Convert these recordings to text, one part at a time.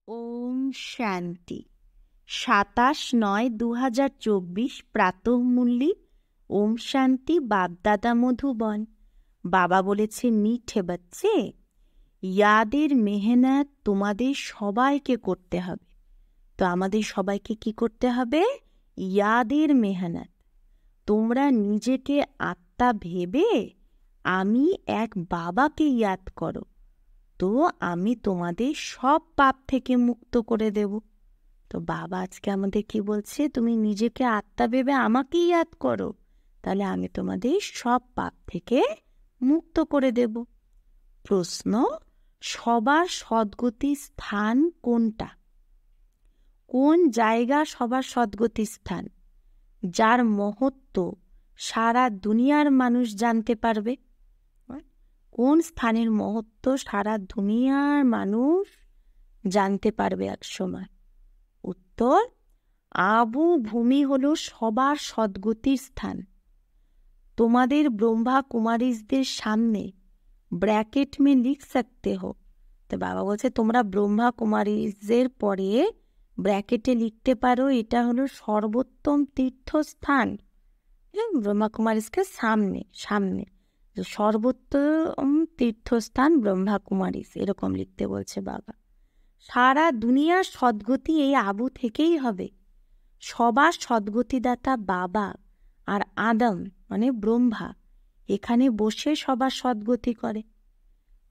ওম শান্তি। 27/9/2024 প্রাতঃমুরলি। ওম শান্তি। বাপ-দাদা মধুবন। বাবা বলেছে, মিঠে বাচ্চে, ইয়াদের মেহনত তোমাদের সবাইকে করতে হবে। তো আমাদের সবাইকে কি করতে হবে? ইয়াদের মেহনত। তোমরা নিজেকে আত্মা ভেবে আমি এক বাবাকে ইয়াদ করো, তো আমি তোমাদের সব পাপ থেকে মুক্ত করে দেব। তো বাবা আজকে আমাদের কি বলছে? তুমি নিজেকে আত্মা ভেবে আমাকে ইয়াদ করো, তাহলে আমি তোমাদের সব পাপ থেকে মুক্ত করে দেব। প্রশ্ন, সবার সদ্গতির স্থান কোনটা? কোন জায়গা সবার সদ্গতির স্থান, যার মহত্ব সারা দুনিয়ার মানুষ জানতে পারবে? কোন স্থানের মহত্ব সারা দুনিয়ার মানুষ জানতে পারবে এক সময়? উত্তর, আবু ভূমি হলো সবার সদ্গতির স্থান। তোমাদের ব্রহ্মা কুমারীদের সামনে ব্র্যাকেট মে লিখ সকতে হো। তো বাবা বলছে তোমরা ব্রহ্মা কুমারীদের পরে ব্র্যাকেটে লিখতে পারো, এটা হলো সর্বোত্তম তীর্থস্থান। ব্রহ্মা কুমারীকে সামনে সামনে সর্বোত্তম তীর্থস্থান ব্রহ্মা কুমারী, এরকম লিখতে বলছে বাবা। সারা দুনিয়ার সদ্গতি এই আবু থেকেই হবে। সবার সদ্গতিদাতা বাবা আর আদম মানে ব্রহ্মা এখানে বসে সবার সদ্গতি করে।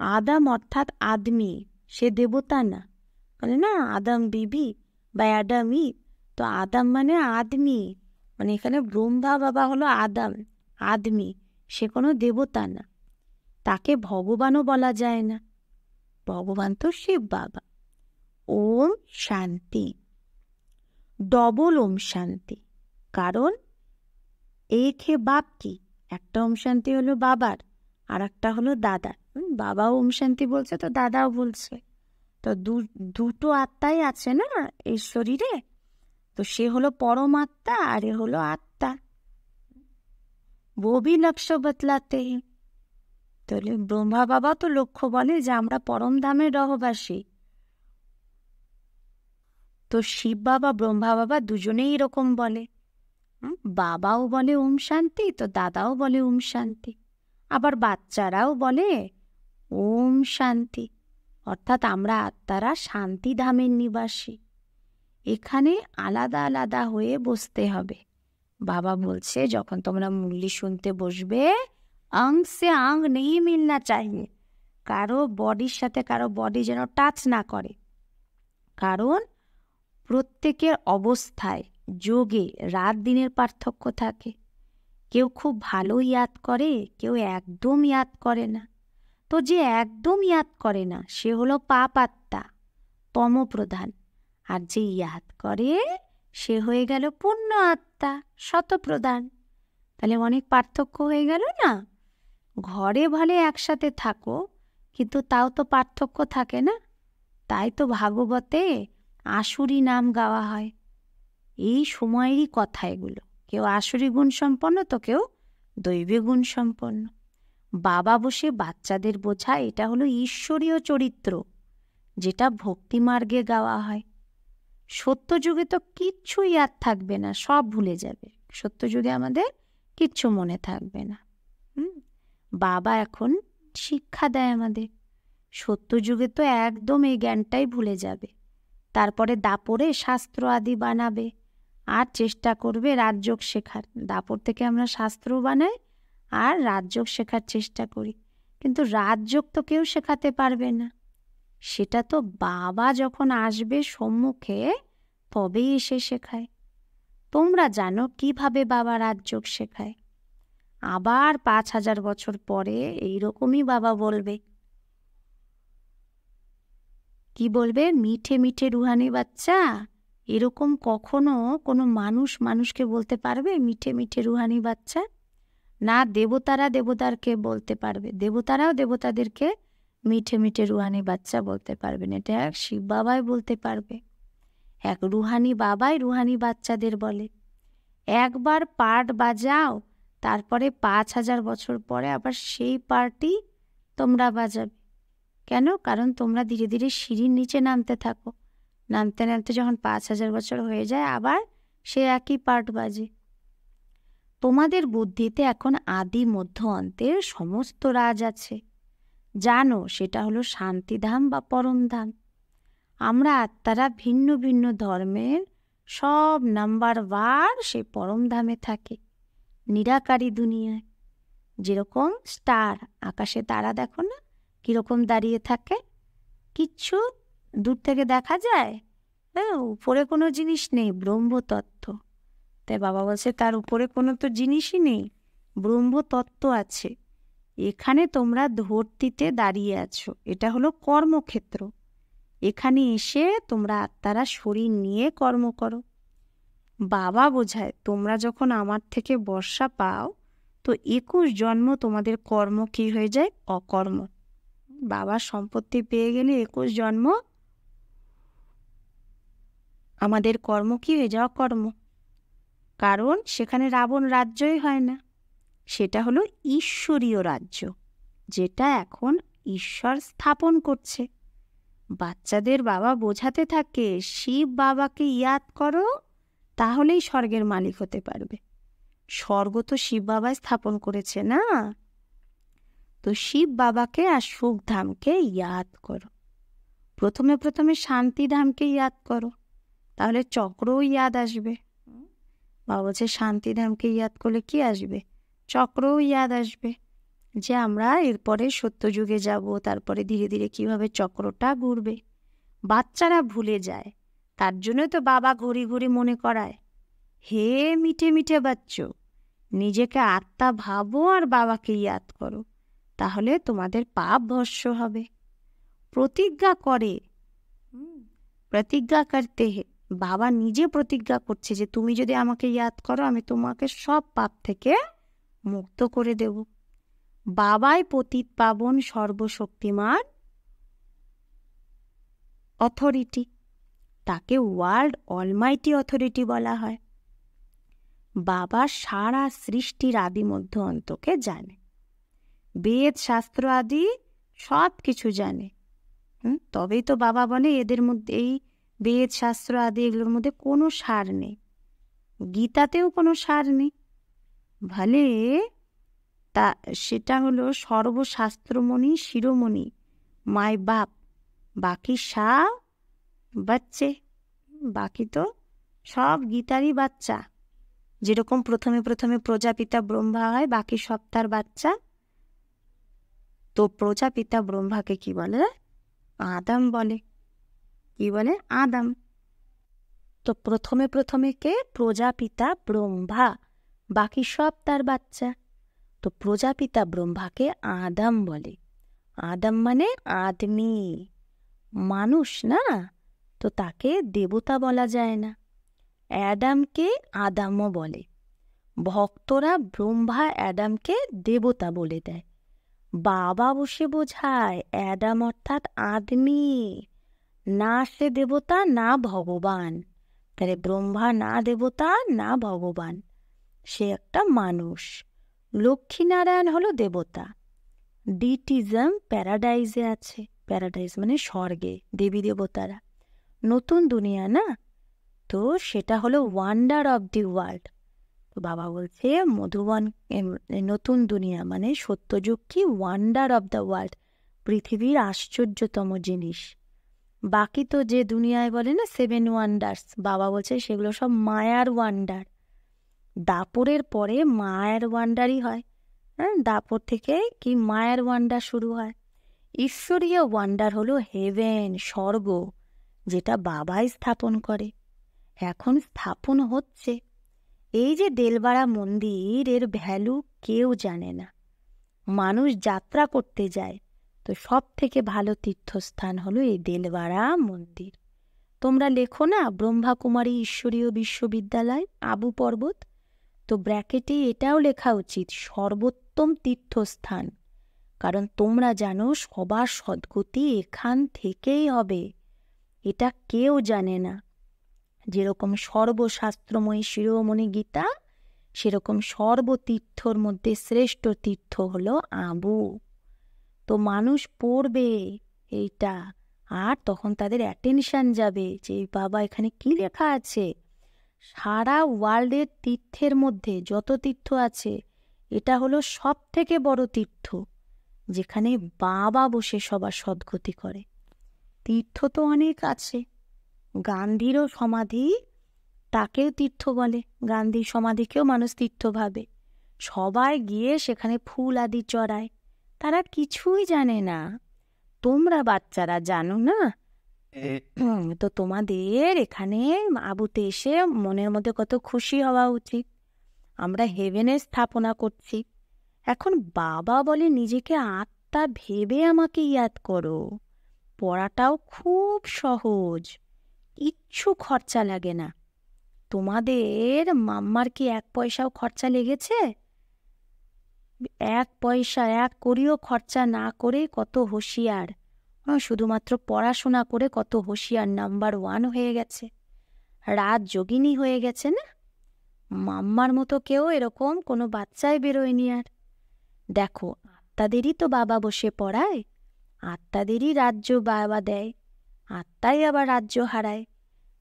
আদম অর্থাৎ আদমি, সে দেবতা না। বলে না আদম বিবি বা অ্যাডাম ই, তো আদম মানে আদমি, মানে এখানে ব্রহ্মা বাবা হলো আদম, আদমি, সে কোনো দেবতা না। তাকে ভগবানও বলা যায় না, ভগবান তো শিব বাবা। ওম শান্তি। ডবল ওম শান্তি, কারণ এক হে বাপ কি, একটা ওম শান্তি হলো বাবার আর একটা হলো দাদার। বাবাও ওম শান্তি বলছে তো দাদাও বলছে, তো দুটো আত্মাই আছে না এই শরীরে, তো সে হলো পরমাত্মা আর এ হলো আত্মা। ববি লক্ষ্য বতলাতে। তাহলে ব্রহ্মা বাবা তো লক্ষ্য বলে যে আমরা পরম ধামের রহবাসী। তো শিব বাবা ব্রহ্মা বাবা দুজনেই এরকম বলে। বাবাও বলে ওম শান্তি, তো দাদাও বলে ওম শান্তি, আবার বাচ্চারাও বলে ওম শান্তি। অর্থাৎ আমরা আত্মারা শান্তি ধামের নিবাসী। এখানে আলাদা আলাদা হয়ে বসতে হবে। বাবা বলছে যখন তোমরা মুরলি শুনতে বসবে, আং সে আং নেই মিলনা চাইয়ে, কারো বডির সাথে কারো বডি যেন টাচ না করে। কারণ প্রত্যেকের অবস্থায় যোগে রাত দিনের পার্থক্য থাকে। কেউ খুব ভালো ইয়াদ করে, কেউ একদম ইয়াদ করে না। তো যে একদম ইয়াদ করে না সে হলো পাপ আত্মা, তমপ্রধান। আর যে ইয়াদ করে সে হয়ে গেল পুণ্য আত্মা, শতপ্রধান। তাহলে অনেক পার্থক্য হয়ে গেল না? ঘরে ভালে একসাথে থাকো, কিন্তু তাও তো পার্থক্য থাকে না। তাই তো ভাগবতে আসুরি নাম গাওয়া হয়। এই সময়েরই কথা এগুলো। কেউ আসুরি গুণ সম্পন্ন, তো কেউ দৈবী গুণ সম্পন্ন। বাবা বসে বাচ্চাদের বোঝা, এটা হলো ঈশ্বরীয় চরিত্র, যেটা ভক্তি মার্গে গাওয়া হয়। সত্যযুগে তো কিচ্ছু ইয়াদ থাকবে না, সব ভুলে যাবে। সত্যযুগে আমাদের কিচ্ছু মনে থাকবে না। বাবা এখন শিক্ষা দেয় আমাদের। সত্যযুগে তো একদম এই জ্ঞানটাই ভুলে যাবে। তারপরে দাপরে শাস্ত্র আদি বানাবে আর চেষ্টা করবে রাজযোগ শেখার। দাপর থেকে আমরা শাস্ত্র বানাই আর রাজযোগ শেখার চেষ্টা করি, কিন্তু রাজযোগ তো কেউ শেখাতে পারবে না। সেটা তো বাবা যখন আসবে সম্মুখে তবেই এসে শেখায়। তোমরা জানো কিভাবে বাবা রাজযোগ শেখায়। আবার 5000 বছর পরে এইরকমই বাবা বলবে। কি বলবে? মিঠে মিঠে রুহানি বাচ্চা। এরকম কখনো কোনো মানুষ মানুষকে বলতে পারবে মিঠে মিঠে রুহানি বাচ্চা? না, দেবতারা দেবতারকে বলতে পারবে, দেবতারাও দেবতাদেরকে মিঠে মিঠে রুহানি বাচ্চা বলতে পারবেন। এটা এক শিব বাবাই বলতে পারবে। এক রুহানি বাবাই রুহানি বাচ্চাদের বলে। একবার পার্ট বাজাও, তারপরে 5000 বছর পরে আবার সেই পার্টই তোমরা বাজাবে। কেন? কারণ তোমরা ধীরে ধীরে সিঁড়ির নিচে নামতে থাকো, নামতে নামতে যখন 5,000 বছর হয়ে যায় আবার সে একই পার্ট বাজে। তোমাদের বুদ্ধিতে এখন আদি মধ্য অন্তের সমস্ত রাজ আছে। জানো সেটা হলো শান্তিধাম বা পরমধাম। আমরা আত্মারা ভিন্ন ভিন্ন ধর্মের সব নাম্বার বার সেই পরমধামে থাকে, নিরাকারী দুনিয়ায়। যেরকম স্টার, আকাশে তারা দেখো না কিরকম দাঁড়িয়ে থাকে, কিচ্ছু দূর থেকে দেখা যায়, উপরে কোনো জিনিস নেই, ব্রহ্মতত্ত্ব। তাই বাবা বলছে তার উপরে কোনো তো জিনিসই নেই, ব্রহ্মতত্ত্ব আছে। এখানে তোমরা ধর্তিতে দাঁড়িয়ে আছো, এটা হলো কর্মক্ষেত্র। এখানে এসে তোমরা আত্মারা শরীর নিয়ে কর্ম করো। বাবা বোঝায় তোমরা যখন আমার থেকে বর্ষা পাও তো 21 জন্ম তোমাদের কর্ম কি হয়ে যায়? অকর্ম। বাবার সম্পত্তি পেয়ে গেলে 21 জন্ম আমাদের কর্ম কি হয়ে যায়? অকর্ম। কারণ সেখানে রাবণ রাজ্যই হয় না, সেটা হলো ঈশ্বরীয় রাজ্য, যেটা এখন ঈশ্বর স্থাপন করছে। বাচ্চাদের বাবা বোঝাতে থাকে শিব বাবাকে ইয়াদ করো, তাহলেই স্বর্গের মালিক হতে পারবে। স্বর্গ তো শিব বাবাই স্থাপন করেছে না, তো শিব বাবাকে আর সুখধামকে ইয়াদ করো। প্রথমে প্রথমে শান্তিধামকে ইয়াদ করো, তাহলে চক্রও ইয়াদ আসবে। বাবা বলছে শান্তিধামকে ইয়াদ করলে কি আসবে? চক্রও ইয়াদ আসবে, যে আমরা এরপরে সত্যযুগে যাব, তারপরে ধীরে ধীরে কিভাবে চক্রটা ঘুরবে। বাচ্চারা ভুলে যায়, তার জন্য তো বাবা ঘুরি ঘুরি মনে করায়, হে মিঠে মিঠে বাচ্চো, নিজেকে আত্মা ভাবো আর বাবাকে ইয়াদ করো, তাহলে তোমাদের পাপ ভস্য হবে। প্রতিজ্ঞা করে, প্রতিজ্ঞা করতে হে, বাবা নিজে প্রতিজ্ঞা করছে যে তুমি যদি আমাকে ইয়াদ করো আমি তোমাকে সব পাপ থেকে মুক্ত করে দেব। বাবাই পতিত পাবন সর্বশক্তিমান অথরিটি, তাকে ওয়ার্ল্ড অলমাইটি অথরিটি বলা হয়। বাবা সারা সৃষ্টির আদি মধ্য অন্তকে জানে, বেদ শাস্ত্র আদি সব কিছু জানে। তবেই তো বাবা বলে এদের মধ্যে, এই বেদ শাস্ত্র আদি এগুলোর মধ্যে কোনো সার নেই, গীতাতেও কোনো সার নেই। ভালে তা সেটা হলো সর্বশাস্ত্রমণি শিরোমণি মাই বাপ, বাকি সব বাচ্চে, বাকি তো সব গীতারই বাচ্চা। যেরকম প্রথমে প্রথমে প্রজাপিতা ব্রহ্মা হয়, বাকি সব তার বাচ্চা। তো প্রজাপিতা ব্রহ্মাকে কি বলে? আদম বলে। কি বলে? আদম। তো প্রথমে প্রথমে কে? প্রজাপিতা ব্রহ্মা, বাকি সব তার বাচ্চা। তো প্রজাপিতা ব্রহ্মাকে আদম বলে। আদম মানে আদমি, মানুষ না, তো তাকে দেবতা বলা যায় না। অ্যাডামকে আদামও বলে। ভক্তরা ব্রহ্মা অ্যাডামকে দেবতা বলে দেয়। বাবা বসে বোঝায় অ্যাডাম অর্থাৎ আদমি, না সে দেবতা না ভগবান। তাহলে ব্রহ্মা না দেবতা না ভগবান, সে একটা মানুষ। লক্ষ্মীনারায়ণ হলো দেবতা। ডিটিজম প্যারাডাইজে আছে, প্যারাডাইজ মানে স্বর্গে দেবী দেবতারা। নতুন দুনিয়া না, তো সেটা হলো ওয়ান্ডার অফ দি ওয়ার্ল্ড। তো বাবা বলছে মধুবন নতুন দুনিয়া মানে সত্যযুগ কি ওয়ান্ডার অফ দ্য ওয়ার্ল্ড, পৃথিবীর আশ্চর্যতম জিনিস। বাকি তো যে দুনিয়ায় বলে না 7 ওয়ান্ডার্স, বাবা বলছে সেগুলো সব মায়ার ওয়ান্ডার। দাপরের পরে মায়ার ওয়ান্ডারই হয়। দাপর থেকে কি মায়ার ওয়ান্ডার শুরু হয়। ঈশ্বরীয় ওয়ান্ডার হলো হেভেন, স্বর্গ, যেটা বাবাই স্থাপন করে, এখন স্থাপন হচ্ছে। এই যে দেলবাড়া মন্দির, এর ভ্যালু কেউ জানে না। মানুষ যাত্রা করতে যায়, তো সব থেকে ভালো তীর্থস্থান হলো এই দেলবাড়া মন্দির। তোমরা লেখো না ব্রহ্মাকুমারী ঈশ্বরীয় বিশ্ববিদ্যালয় আবু পর্বত, তো ব্র্যাকেটে এটাও লেখা উচিত সর্বোত্তম তীর্থস্থান। কারণ তোমরা জানো সবার সদ্গতি এখান থেকেই হবে, এটা কেউ জানে না। যেরকম সর্বশাস্ত্রময়ী শিরোমণি গীতা, সেরকম সর্বতীর্থর মধ্যে শ্রেষ্ঠ তীর্থ হলো আবু। তো মানুষ পড়বে এইটা, আর তখন তাদের অ্যাটেনশন যাবে যে বাবা এখানে কি লেখা আছে। সারা ওয়ার্ল্ডের তীর্থের মধ্যে যত তীর্থ আছে, এটা হলো সব থেকে বড় তীর্থ, যেখানে বাবা বসে সবার সদ্গতি করে। তীর্থ তো অনেক আছে, গান্ধীরও সমাধি, তাকেও তীর্থ বলে। গান্ধীর সমাধিকেও মানুষ তীর্থ ভাবে। সবাই গিয়ে সেখানে ফুল আদি চড়ায়। তারা কিছুই জানে না, তোমরা বাচ্চারা জানো না। তো তোমাদের এখানে আবুতে এসে মনের মধ্যে কত খুশি হওয়া উচিত। আমরা হেভেনের স্থাপনা করছি। এখন বাবা বলে নিজেকে আত্মা ভেবে আমাকে ইয়াদ করো। পড়াটাও খুব সহজ, কিচ্ছু খরচা লাগে না। তোমাদের মাম্মার কি 1 পয়সাও খরচা লেগেছে? 1 পয়সা 1 কড়িও খরচা না করে কত হুঁশিয়ার, শুধুমাত্র পড়াশোনা করে কত হুঁশিয়ার, নাম্বার 1 হয়ে গেছে, রাত যোগিনী হয়ে গেছে না? মাম্মার মতো কেউ এরকম কোনো বাচ্চাই বেরোয়নি। আর দেখো, আত্মাদেরই তো বাবা বসে পড়ায়, আত্মাদেরই রাজ্য বাবা দেয়, আত্মাই আবার রাজ্য হারায়।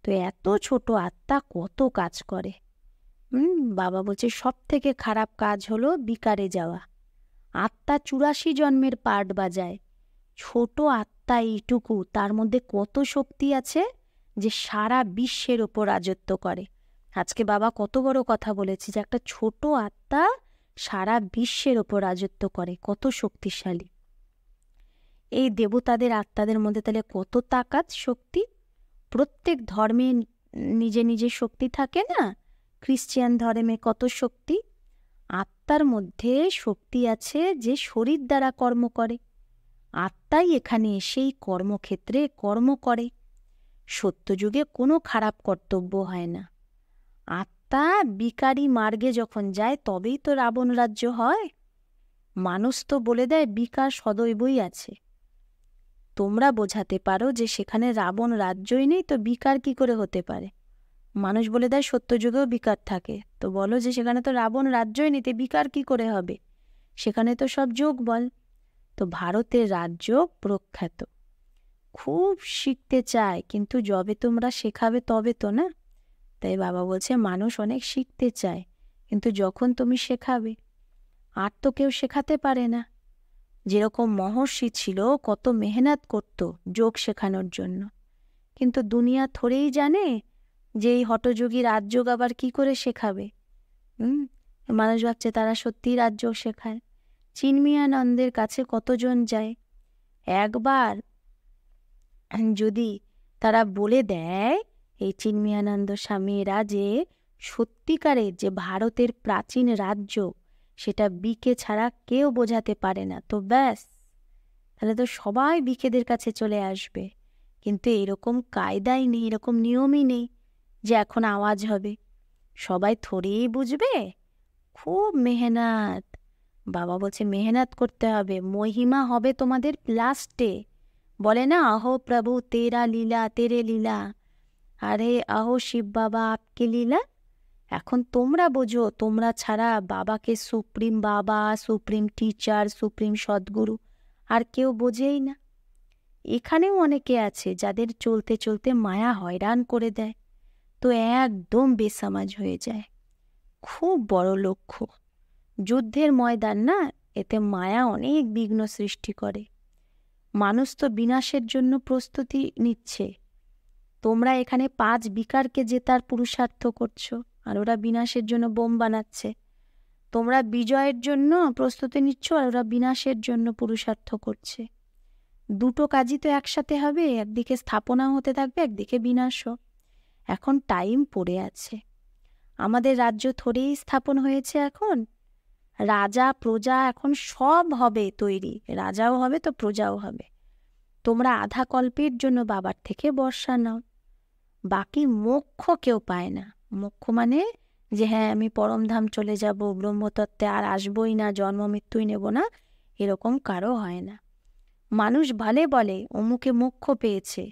তো এত ছোট আত্মা কত কাজ করে। বাবা বলছে সব থেকে খারাপ কাজ হলো বিকারে যাওয়া। আত্মা 84 জন্মের পার্ট বাজায়, ছোট আত্মা এইটুকু, তার মধ্যে কত শক্তি আছে যে সারা বিশ্বের ওপর রাজত্ব করে। আজকে বাবা কত বড় কথা বলেছে যে একটা ছোট আত্মা সারা বিশ্বের ওপর রাজত্ব করে, কত শক্তিশালী। এই দেবতাদের আত্মাদের মধ্যে তাহলে কত তাকাত, শক্তি। প্রত্যেক ধর্মে নিজে নিজে শক্তি থাকে না? খ্রিস্টান ধর্মে কত শক্তি। আত্মার মধ্যে শক্তি আছে যে শরীর দ্বারা কর্ম করে। আত্মাই এখানে সেই কর্মক্ষেত্রে কর্ম করে। সত্যযুগে কোনো খারাপ কর্তব্য হয় না। আত্মা বিকারী মার্গে যখন যায় তবেই তো রাবণ রাজ্য হয়। মানুষ তো বলে দেয় বিকার সদৈবই আছে। তোমরা বোঝাতে পারো যে সেখানে রাবণ রাজ্যই নেই, তো বিকার কি করে হতে পারে? মানুষ বলে দেয় সত্যযুগেও বিকার থাকে, তো বলো যে সেখানে তো রাবণ রাজ্যই নেই, বিকার কি করে হবে? সেখানে তো সব যোগ বল। তো ভারতের রাজ্য প্রখ্যাত, খুব শিখতে চায়, কিন্তু যবে তোমরা শেখাবে তবে তো না। তাই বাবা বলছে মানুষ অনেক শিখতে চায়, কিন্তু যখন তুমি শেখাবে। আর তো কেউ শেখাতে পারে না। যেরকম মহর্ষি ছিল, কত মেহনত করত যোগ শেখানোর জন্য, কিন্তু দুনিয়া থোড়েই জানে যে এই হঠযোগী রাজযোগ আবার কি করে শেখাবে। মানুষ ভাবছে তারা সত্যিই রাজযোগ শেখায়। চিন্ময়ানন্দের কাছে কতজন যায়। একবার যদি তারা বলে দেয় এই চিন্ময়ানন্দ স্বামীরা যে সত্যিকারের যে ভারতের প্রাচীন রাজ্য সেটা বিকে ছাড়া কেউ বোঝাতে পারে না, তো ব্যাস, তাহলে তো সবাই বিকেদের কাছে চলে আসবে। কিন্তু এরকম কায়দাই নেই, এরকম নিয়মই নেই যে এখন আওয়াজ হবে। সবাই থোড়েই বুঝবে। খুব মেহনত। বাবা বলছে মেহনত করতে হবে, মহিমা হবে তোমাদের লাস্টে। বলে না আহো প্রভু তেরা লীলা তেরে লীলা, আরে আহো শিব বাবা আপকে লীলা। এখন তোমরা বোঝো, তোমরা ছাড়া বাবাকে সুপ্রিম বাবা, সুপ্রিম টিচার, সুপ্রিম সদ্গুরু আর কেউ বোঝেই না। এখানেও অনেকে আছে যাদের চলতে চলতে মায়া হয়রান করে দেয়, তো একদম বেসামাজ হয়ে যায়। খুব বড় লক্ষ্য, যুদ্ধের ময়দান না, এতে মায়া অনেক বিঘ্ন সৃষ্টি করে। মানুষ তো বিনাশের জন্য প্রস্তুতি নিচ্ছে। তোমরা এখানে 5 বিকারকে জেতার পুরুষার্থ করছো, আর ওরা বিনাশের জন্য বোম বানাচ্ছে। তোমরা বিজয়ের জন্য প্রস্তুতি নিচ্ছ, আর ওরা বিনাশের জন্য পুরুষার্থ করছে। দুটো কাজই তো একসাথে হবে, একদিকে স্থাপনা হতে থাকবে, একদিকে বিনাশও। এখন টাইম পড়ে আছে। আমাদের রাজ্য থোড়েই স্থাপন হয়েছে। এখন রাজা প্রজা এখন সব হবে তৈরি, রাজাও হবে তো প্রজাও হবে। তোমরা আধা কল্পের জন্য বাবার থেকে বর্ষা নাও, বাকি মোক্ষ কেউ পায় না। মোক্ষ মানে যে হ্যাঁ আমি পরমধাম চলে যাব, ব্রহ্মতত্ত্বে আর আসবই না, জন্ম মৃত্যুই নেব না, এরকম কারো হয় না। মানুষ ভালে বলে অমুকে মোক্ষ পেয়েছে,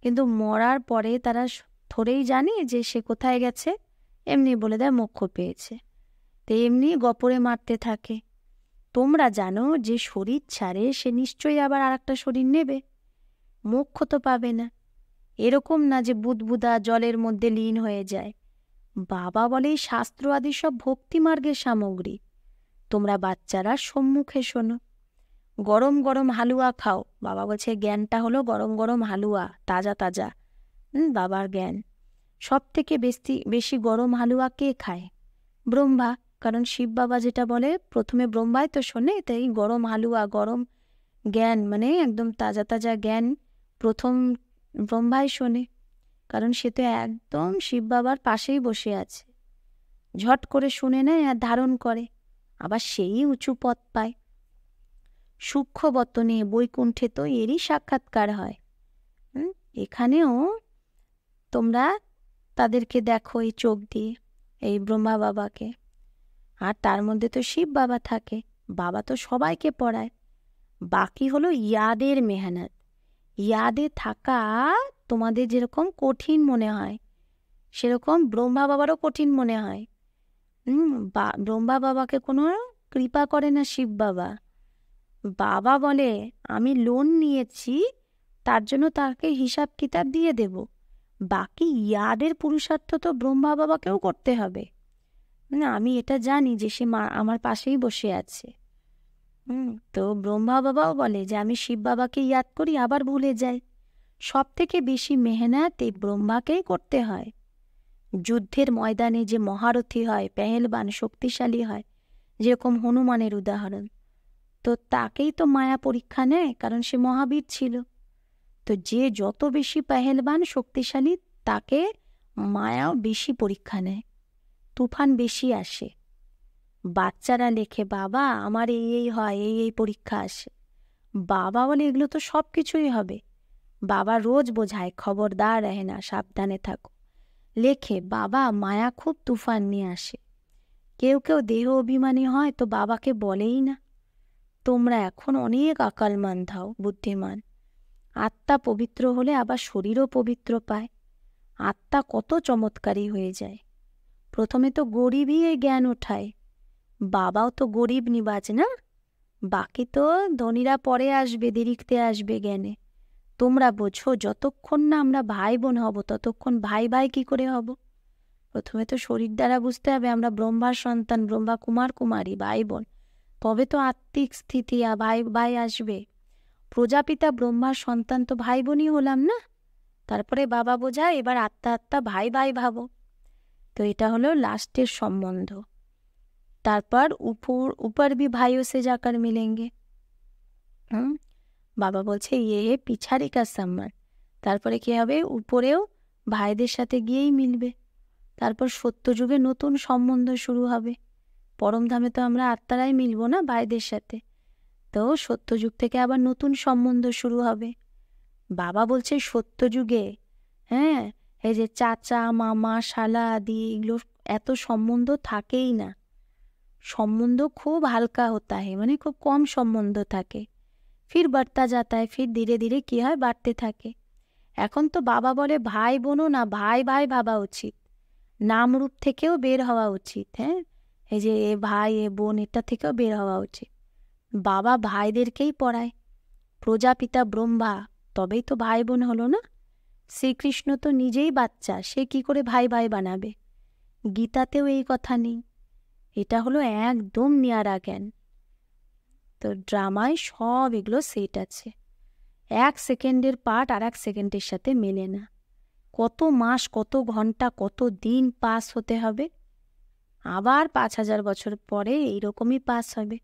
কিন্তু মরার পরে তারা থোড়েই জানে যে সে কোথায় গেছে। এমনি বলে দেয় মোক্ষ পেয়েছে, তো এমনি গপরে মারতে থাকে। তোমরা জানো যে শরীর ছাড়ে সে নিশ্চয়ই আবার আর একটা শরীর নেবে। মোক্ষ তো পাবে না। এরকম না যে বুদবুদা জলের মধ্যে লীন হয়ে যায়। বাবা বলে এই শাস্ত্র আদি সব ভক্তিমার্গের সামগ্রী। তোমরা বাচ্চারা সম্মুখে শোনো। গরম গরম হালুয়া খাও। বাবা বলছে জ্ঞানটা হলো গরম গরম হালুয়া, তাজা তাজা। বাবার জ্ঞান। সব থেকে বেশি বেশি গরম হালুয়া কে খায়? ব্রহ্মা। কারণ শিব বাবা যেটা বলে প্রথমে ব্রহ্মাই তো শোনে, তাই গরম হালুয়া, গরম জ্ঞান মানে একদম তাজা তাজা জ্ঞান প্রথম ব্রহ্মাই শোনে। কারণ সে তো একদম শিব বাবার পাশেই বসে আছে। ঝট করে শুনে নেয় আর ধারণ করে, আবার সেই উঁচু পদ পায়। সূক্ষ্ম বতনে বৈকুণ্ঠে তো এরই সাক্ষাৎকার হয়। এখানেও তোমরা তাদেরকে দেখো এই চোখ দিয়ে, এই ব্রহ্মা বাবাকে। আর তার মধ্যে তো শিব বাবা থাকে। বাবা তো সবাইকে পড়ায়। বাকি হলো ইয়াদের মেহনত। ইয়াদে থাকা তোমাদের যেরকম কঠিন মনে হয়, সেরকম ব্রহ্মা বাবারও কঠিন মনে হয়। ব্রহ্মা বাবাকে কোনো কৃপা করে না শিব বাবা। বাবা বলে আমি লোন নিয়েছি, তার জন্য তাকে হিসাব কিতাব দিয়ে দেব। বাকি ইয়াদের পুরুষার্থ তো ব্রহ্মা বাবাকেও করতে হবে। আমি এটা জানি যে সে আমার পাশেই বসে আছে। তো ব্রহ্মা বাবাও বলে যে আমি শিব বাবাকে ইয়াদ করি, আবার ভুলে যাই। সব থেকে বেশি মেহনত এই ব্রহ্মাকেই করতে হয়। যুদ্ধের ময়দানে যে মহারথী হয়, পেহেলবান, শক্তিশালী হয়, যেরকম হনুমানের উদাহরণ, তো তাকেই তো মায়া পরীক্ষা নেয়, কারণ সে মহাবীর ছিল। তো যে যত বেশি পেহেলবান, শক্তিশালী, তাকে মায়াও বেশি পরীক্ষা নেয়, তুফান বেশি আসে। বাচ্চারা লেখে বাবা আমার এই হয়, এই পরীক্ষা আসে। বাবা বলে এগুলো তো সব কিছুই হবে। বাবা রোজ বোঝায় খবরদার রহে না, সাবধানে থাকো। লেখে বাবা মায়া খুব তুফান নিয়ে আসে। কেউ কেউ দেহ অভিমানী হয় তো বাবাকে বলেই না, তোমরা এখন অনেক আকালমান ধাও, বুদ্ধিমান। আত্মা পবিত্র হলে আবার শরীরও পবিত্র পায়। আত্মা কত চমৎকারী হয়ে যায়। প্রথমে তো গরিবই এই জ্ঞান ওঠায়। বাবাও তো গরিব নিবাজ না। বাকি তো ধনীরা পরে আসবে, দেরিতে আসবে জ্ঞানে। তোমরা বোঝো যতক্ষণ না আমরা ভাই বোন হব, ততক্ষণ ভাই ভাই কি করে হব? প্রথমে তো শরীর দ্বারা বুঝতে হবে আমরা ব্রহ্মার সন্তান, ব্রহ্মা কুমার কুমারী, ভাই বোন। তবে তো আত্মিক স্থিতি ভাই ভাই আসবে। প্রজাপিতা ব্রহ্মার সন্তান তো ভাই বোনই হলাম না। তারপরে বাবা বোঝায় এবার আত্মা আত্মা ভাই ভাই ভাবো। তো এটা হলো লাস্টের সম্বন্ধ। তারপর ऊपर भी भाइयों से जाकर मिलेंगे। বাবা বলছে এ পিছারি কা সম্মান। তারপরে কি হবে? উপরেও ভাইদের সাথে গিয়েই মিলবে। তারপর সত্যযুগে নতুন সম্বন্ধ শুরু হবে। পরমধামে তো আমরা আত্মারাই মিলবো না ভাইদের সাথে। তো সত্যযুগ থেকে আবার নতুন সম্বন্ধ শুরু হবে। বাবা বলছে সত্যযুগে এই যে চাচা, মামা, শালা আদি এগুলো এত সম্বন্ধ থাকেই না। সম্বন্ধ খুব হালকা হতা है, মানে খুব কম সম্বন্ধ থাকে। ফির বাড়তা যাতা है, ফির ধীরে ধীরে কি হয় বাড়তে থাকে। এখন তো বাবা বলে ভাই বোনও না, ভাই ভাই ভাবা উচিত। নাম রূপ থেকেও বের হওয়া উচিত। এই যে এ ভাই এ বোন এটা থেকেও বের হওয়া উচিত। বাবা ভাইদেরকেই পড়ায়। প্রজাপিতা ব্রহ্মা, তবেই তো ভাই বোন হলো না। শ্রীকৃষ্ণ তো নিজেই বাচ্চা, সে কি করে ভাই ভাই বানাবে? গীতাতেও এই কথা নেই। এটা হলো একদম নিয়ারা জ্ঞান। তো ড্রামায় সব এগুলো সেট আছে। 1 সেকেন্ডের পার্ট আর 1 সেকেন্ডের সাথে মেলে না। কত মাস, কত ঘন্টা, কত দিন পাস হতে হবে, আবার 5000 বছর পরে এইরকমই পাস হবে।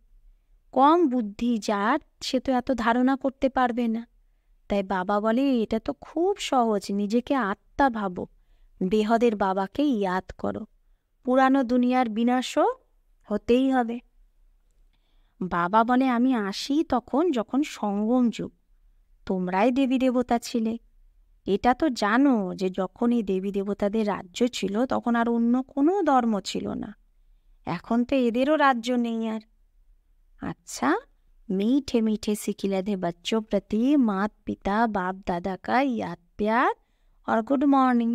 কম বুদ্ধি যার, সে তো এত ধারণা করতে পারবে না। তাই বাবা বলে এটা তো খুব সহজ, নিজেকে আত্মা ভাবো, বেহদের বাবাকে ইয়াদ করো, পুরানো দুনিয়ার বিনাশও হতেই হবে। বাবা বলে আমি আসি তখন যখন সঙ্গম যুগ, তোমরাই দেবী দেবতা ছিলে। এটা তো জানো যে যখন এই দেবী দেবতাদের রাজ্য ছিল তখন আর অন্য কোনো ধর্ম ছিল না। এখন তো এদেরও রাজ্য নেই আর। अच्छा, मीठे मीठे सिकिलधे बच्चों प्रति मात पिता बाप दादा का याद प्यार और गुड मॉर्निंग।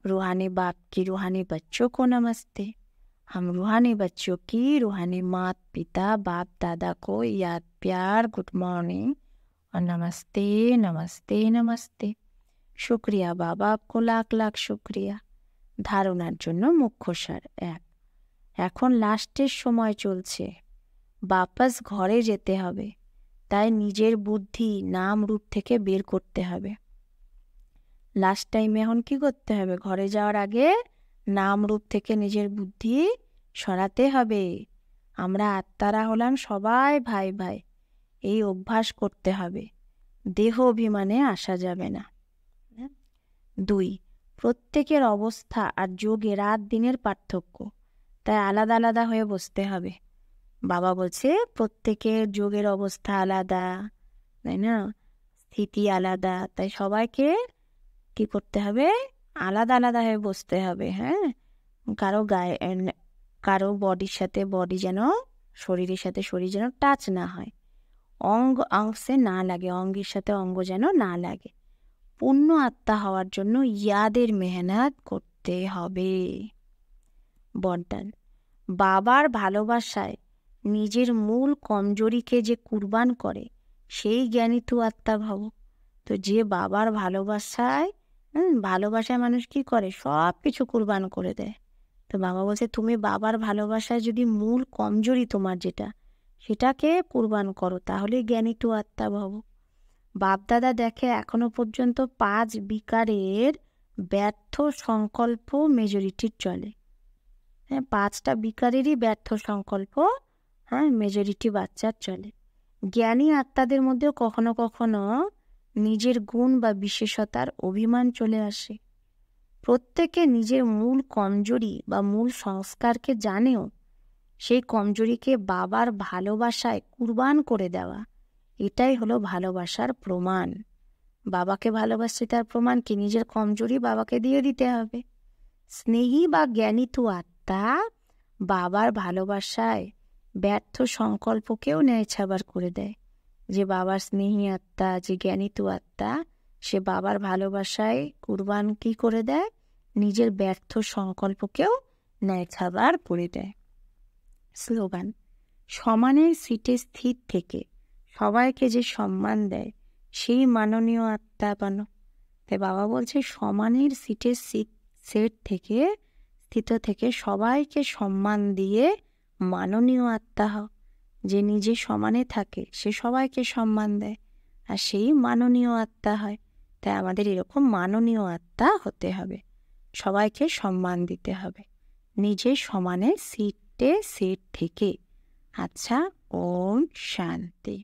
रूहानी बाप की रूहानी बच्चों को नमस्ते। हम रूहानी बच्चों की रूहानी मात पिता बाप दादा को याद प्यार, गुड मॉर्निंग और नमस्ते नमस्ते नमस्ते। শুক্রিয়া বাবা, আপকো লাখ লাখ শুক্রিয়া। ধারণার জন্য মুখ্য সার 1, এখন লাস্টের সময় চলছে, বাপাস ঘরে যেতে হবে, তাই নিজের বুদ্ধি নাম রূপ থেকে বের করতে হবে। লাস্ট টাইমে এখন কি করতে হবে? ঘরে যাওয়ার আগে নাম রূপ থেকে নিজের বুদ্ধি সরাতে হবে। আমরা আত্মারা হলাম সবাই ভাই ভাই, এই অভ্যাস করতে হবে। দেহ অভিমানে আসা যাবে না। 2, প্রত্যেকের অবস্থা আর যোগে রাত দিনের পার্থক্য, তাই আলাদা আলাদা হয়ে বসতে হবে। বাবা বলছে প্রত্যেকের যোগের অবস্থা আলাদা, তাই না, স্থিতি আলাদা, তাই সবাইকে কি করতে হবে? আলাদা আলাদা হয়ে বসতে হবে। হ্যাঁ, কারো গায়ে কারো বডির সাথে বডি যেন, শরীরের সাথে শরীর যেন টাচ না হয়, অঙ্গ অংশে না লাগে, অঙ্গের সাথে অঙ্গ যেন না লাগে। পূর্ণ আত্মা হওয়ার জন্য ইয়াদের মেহনত করতে হবে। বরদান, বাবার ভালোবাসায় নিজের মূল কমজোরিকে যে কুরবান করে সেই জ্ঞানী তু আত্মা ভাব। তো যে বাবার ভালোবাসায় মানুষ কি করে? সব কিছু কুরবান করে দেয়। তো বাবা বলছে তুমি বাবার ভালোবাসায় যদি মূল কমজোরি তোমার যেটা, সেটাকে কুরবান করো, তাহলে জ্ঞানী তু আত্মা ভাব। বাপদাদা দেখে এখনো পর্যন্ত 5 বিকারের ব্যর্থ সংকল্প মেজরিটির চলে। হ্যাঁ, 5টা বিকারেরই ব্যর্থ সংকল্প মেজরিটি বাচ্চার চলে। জ্ঞানী আত্মাদের মধ্যেও কখনো কখনো নিজের গুণ বা বিশেষতার অভিমান চলে আসে। প্রত্যেকে নিজের মূল কমজোরি বা মূল সংস্কারকে জানেও সেই কমজোরিকে বাবার ভালোবাসায় কুরবান করে দেওয়া, এটাই হলো ভালোবাসার প্রমাণ। বাবাকে ভালোবাসছে তার প্রমাণ কি? নিজের কমজোরি বাবাকে দিয়ে দিতে হবে। স্নেহী বা জ্ঞানী তু আত্মা বাবার ভালোবাসায় ব্যর্থ সংকল্পকেও ন্যায়ছাবার করে দেয়। যে বাবার স্নেহী আত্মা, যে জ্ঞানী তু আত্মা, সে বাবার ভালোবাসায় কুরবান কি করে দেয়? নিজের ব্যর্থ সংকল্পকেও ন্যায়ছাবার করে দেয়। স্লোগান, সমানের সিটে স্থির থেকে সবাইকে যে সম্মান দেয় সেই মাননীয় আত্মা বানো। তাই বাবা বলছে সমানের সিটের সেট থেকে, স্থিত থেকে সবাইকে সম্মান দিয়ে মাননীয় আত্মা হও। যে নিজে সমানে থাকে সে সবাইকে সম্মান দেয়, আর সেই মাননীয় আত্মা হয়। তাই আমাদের এরকম মাননীয় আত্মা হতে হবে, সবাইকে সম্মান দিতে হবে, নিজে সমানে সিটে সেট থেকে। আচ্ছা, ওম শান্তি।